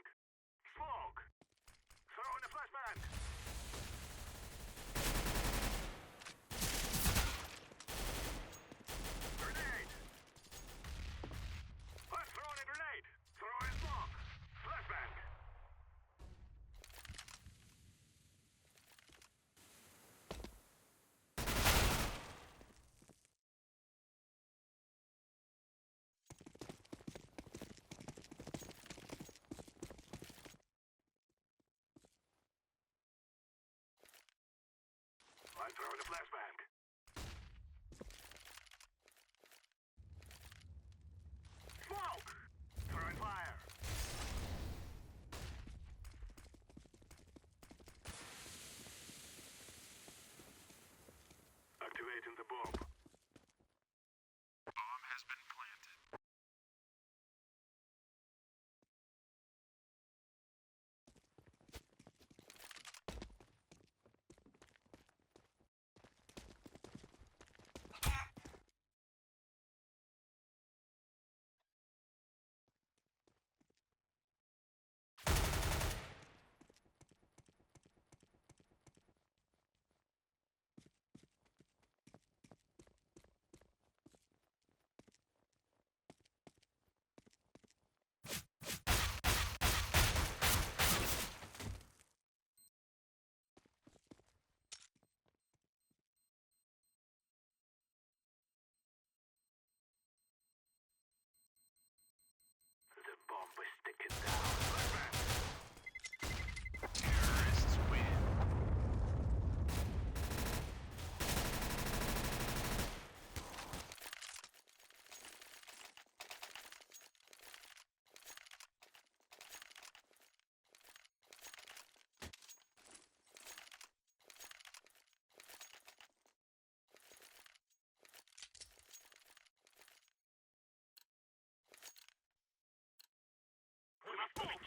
flashbang. Smoke. Throwing a flashbang. Grenade. I'm throwing a grenade. Throwing smoke. Flashbang. I'm throwing a flashbang. Smoke! Throwing fire. Activating the bomb. Bomb has been planted. The bomb is sticking down. Terrorists win. Flashbang.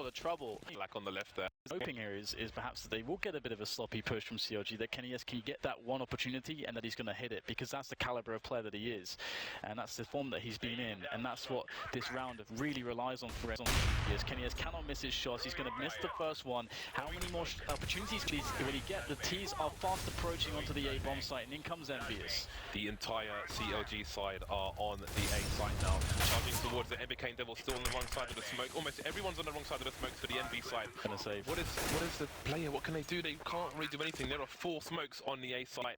of trouble. Black on the left there. Hoping here is perhaps that they will get a bit of a sloppy push from CLG, that KennyS can get that one opportunity and that he's going to hit it, because that's the caliber of player that he is, and that's the form that he's been in, and that's what this round really relies on for KennyS cannot miss his shots. He's going to miss the first one. How many more opportunities will he get? The T's are fast approaching onto the A bomb site, and in comes EnvyUs. The entire CLG side are on the A site now, charging towards the MBK and Devil, still on the wrong side of the smoke. Almost everyone's on the wrong side of the smoke for the NV side. Gonna save. What is the player? What can they do? They can't really do anything. There are 4 smokes on the A site,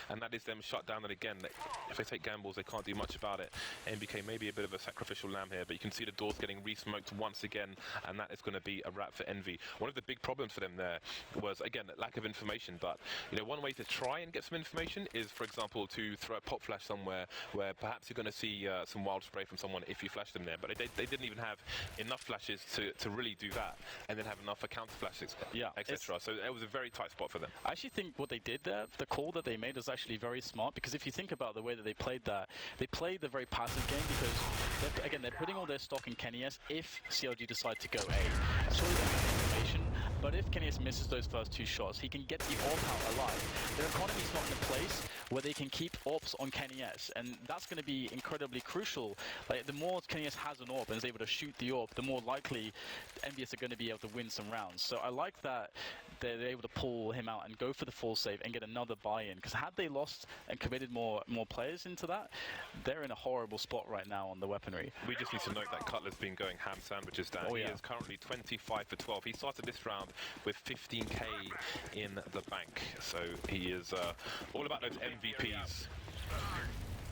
and that is them shut down. And again, if they take gambles, they can't do much about it. MBK may be a bit of a sacrificial lamb here, but you can see the doors getting re-smoked once again, and that is going to be a wrap for Envy. One of the big problems for them there was, again, lack of information. But you know, one way to try and get some information is, for example, to throw a pop flash somewhere where perhaps you're going to see some wild spray from someone if you flash them there. But they didn't even have enough flashes to really do that, and then have enough for counter flashes, etc. So it was a very tight spot for them. I actually think what they did there, the call that they made, was actually very smart, because if you think about the way that they played that, they played the very passive game, because they're putting all their stock in KennyS if CLG decide to go A. So information, but if KennyS misses those first 2 shots, he can get the AWP out alive. Their economy's not in a place where they can keep AWPs on KennyS, and that's going to be incredibly crucial. Like, the more KennyS has an AWP and is able to shoot the AWP, the more likely EnvyUs are going to be able to win some rounds. So I like that they're able to pull him out and go for the full save and get another buy-in, because had they lost and committed more players into that, they're in a horrible spot right now on the weaponry. We just need to note that Cutler's been going ham sandwiches down. He is currently 25 for 12. He started this round with 15k in the bank, so he is all about those MVPs.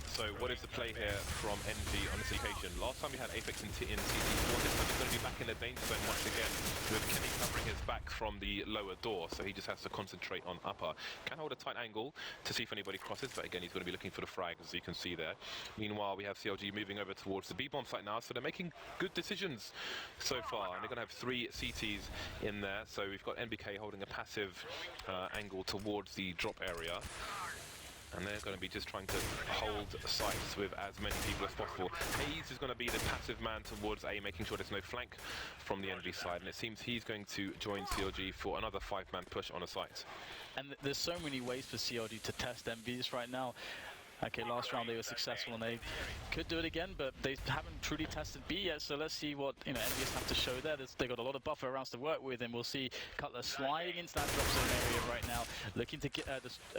So what is the play here from Envy on this occasion? Last time we had Apex in CT4, this time he's going to be back in the danger zone once again, with Kenny covering his back from the lower door, so he just has to concentrate on upper. Can hold a tight angle to see if anybody crosses, but again he's going to be looking for the frag, as you can see there. Meanwhile, we have CLG moving over towards the B-bomb site now, so they're making good decisions so far, and they're going to have 3 CTs in there. So we've got NBK holding a passive angle towards the drop area, and they're going to be just trying to hold sites with as many people as possible. Hayes is going to be the passive man towards A, making sure there's no flank from the Envy side, and it seems he's going to join CLG for another 5-man push on a site. And there's so many ways for CLG to test EnvyUs right now. Okay, last round they were successful and they could do it again, but they haven't truly tested B yet, so let's see what EnvyUs have to show there. They've got a lot of buffer rounds to work with, and we'll see Cutler sliding into that drop zone area right now, looking to get,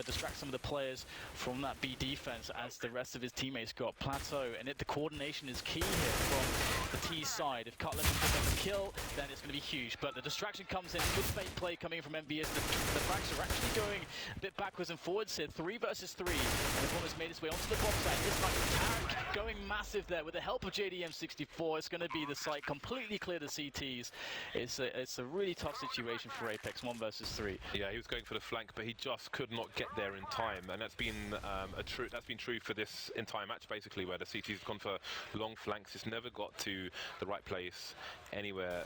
distract some of the players from that B defense as the rest of his teammates got plateau, and the coordination is key here from the T side. If Cutler can pick up a kill, then it's going to be huge, but the distraction comes in. Good fake play coming from EnvyUs. The frags are actually going a bit backwards and forwards here, 3 versus 3, and the opponent's made his way onto the bomb site. This time Tarek going massive there with the help of JDM64. It's going to be the site completely clear to CTs. It's a really tough situation for Apex, 1 versus 3. Yeah, he was going for the flank, but he just could not get there in time, and that's been true for this entire match basically, where the CTs have gone for long flanks. It's never got to the right place anywhere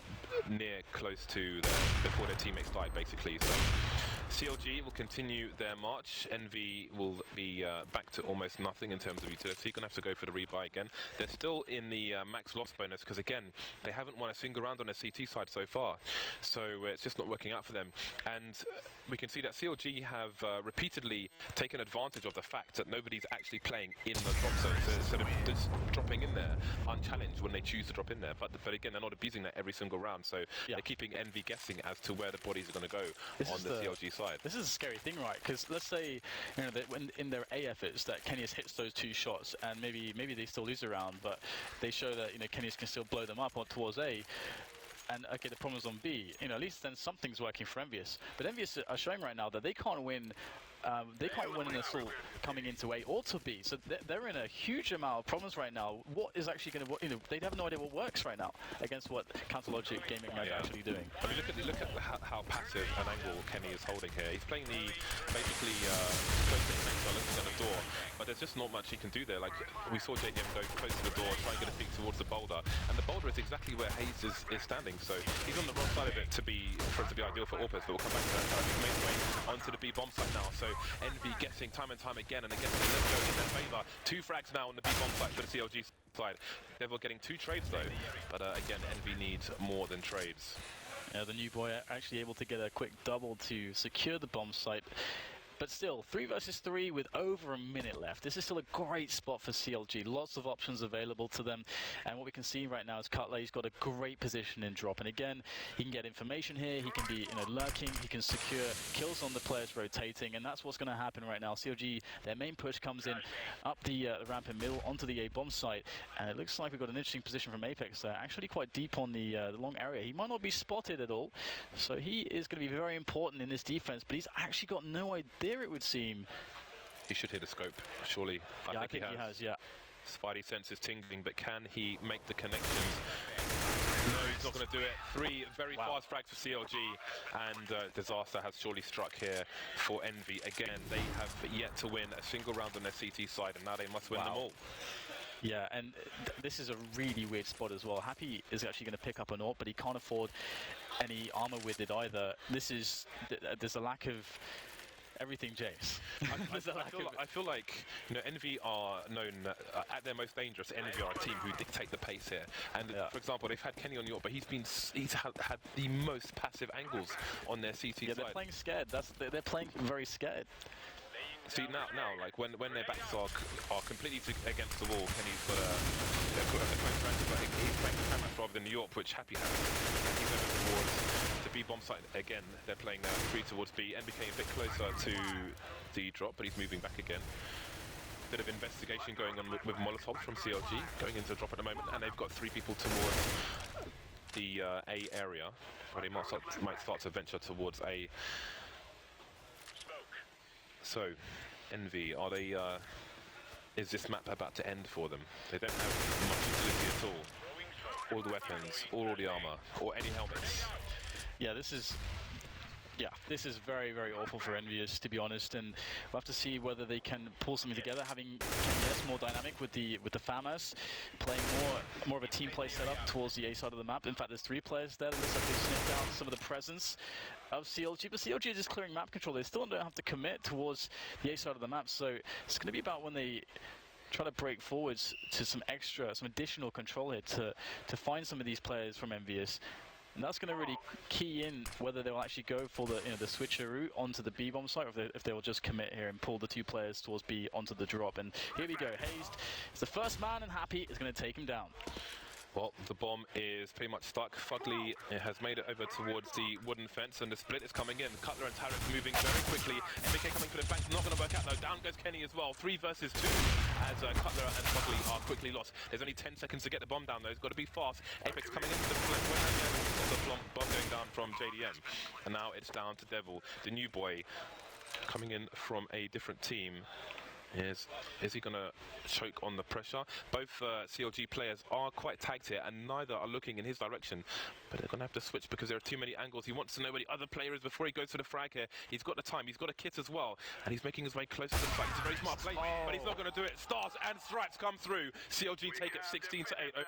near close to before their teammates died basically. So CLG will continue their march. Envy will be back to almost nothing in terms of utility. Gonna have to go for the rebuy again. They're still in the max loss bonus, because again they haven't won a single round on their CT side so far, so it's just not working out for them. And we can see that CLG have repeatedly taken advantage of the fact that nobody's actually playing in the drop zone, so they're just dropping in there unchallenged when they choose to drop in there. But again, they're not abusing that every single round, so they're keeping Envy guessing as to where the bodies are going to go on the CLG side. This is a scary thing, right? Because let's say that when in their A efforts that KennyS hits those 2 shots, and maybe they still lose a round, but they show that KennyS can still blow them up on towards A. And okay, the problem's on B. At least then something's working for EnvyUs. But EnvyUs are showing right now that they can't win. They can't win an assault coming into A or to B, so they're in a huge amount of problems right now. What is actually going to work? They have no idea what works right now against what Counterlogic Gaming are actually doing. I mean, look at how passive an angle Kenny is holding here. He's playing the basically close to the looking at the door, but there's just not much he can do there. Like we saw JDM go close to the door, try and get a peek towards the boulder, and the boulder is exactly where Hayes is standing. So he's on the wrong side of it for it to be ideal for Orpus, but we'll come back to that. He's made his way onto the B bomb site now. So Envy guessing time and time again. again and again. So let's go in their favour. 2 frags now on the B-bomb side for the CLG side. Devil getting 2 trades though, but again, Envy needs more than trades. Yeah, the new boy actually able to get a quick double to secure the bomb site. But still, 3 versus 3 with over a minute left. This is still a great spot for CLG. Lots of options available to them. And what we can see right now is Cutler's got a great position in drop. And again, he can get information here. He can be lurking. He can secure kills on the players rotating. And that's what's going to happen right now. CLG, their main push comes in up the ramp in middle onto the A-bomb site. And it looks like we've got an interesting position from Apex there. Actually quite deep on the long area. He might not be spotted at all. So he is going to be very important in this defense. But he's actually got no idea, it would seem. He should hit a scope, surely. I think he has, yeah. Spidey sense is tingling, but can he make the connections? No, he's not going to do it. 3 very fast frags for CLG, and disaster has surely struck here for Envy. Again, they have yet to win a single round on their CT side, and now they must win them all. Yeah, and this is a really weird spot as well. Happy is actually going to pick up an AWP, but he can't afford any armor with it either. There's a lack of everything, James. I feel like Envy are known at their most dangerous. Envy are a team who dictate the pace here. And for example, they've had Kenny on the AWP, but he's had the most passive angles on their CT side. Yeah, they're playing scared. They're playing very scared. See now, like when their backs are completely against the wall, Kenny's got a close but he's playing the camera rather than the AWP, which Happy has. And he's over towards the B bomb site again. They're playing now 3 towards B and became a bit closer to the drop, but he's moving back again. Bit of investigation going on with Molotov from CLG going into the drop at the moment, and they've got 3 people towards the A area, where they might start to venture towards A. So, Envy, are they? Is this map about to end for them? They don't have much utility at all. All the weapons, all the armor, or any helmets. Yeah, this is very, very awful for EnvyUs, to be honest, and we'll have to see whether they can pull something together, having KS more dynamic with the FAMAS, playing more of a team play setup towards the A side of the map. In fact, there's 3 players there. It looks like they've sniffed out some of the presence of CLG, but CLG is just clearing map control. They still don't have to commit towards the A side of the map, so it's going to be about when they try to break forwards to some additional control here to find some of these players from EnvyUs. And that's going to really key in whether they'll actually go for the switcher route onto the B bomb site, or if they will just commit here and pull the 2 players towards B onto the drop. And here we go, Hazed is the first man, and Happy is going to take him down. Well, the bomb is pretty much stuck. Fugly has made it over towards the wooden fence, and the split is coming in. Cutler and Tarek moving very quickly. MLG coming for the flank, not going to work out though. Down goes Kenny as well. 3 versus 2 as Cutler and Fugly are quickly lost. There's only 10 seconds to get the bomb down though. It's got to be fast. Apex coming into the flank. The bomb going down from JDM. And now it's down to Devil, the new boy, coming in from a different team. Is he going to choke on the pressure? Both CLG players are quite tagged here, and neither are looking in his direction. But they're going to have to switch because there are too many angles. He wants to know where the other player is before he goes for the frag here. He's got the time, he's got a kit as well, and he's making his way closer to the fight. It's a very smart play, but he's not going to do it. Stars and stripes come through. CLG take it 16-8 over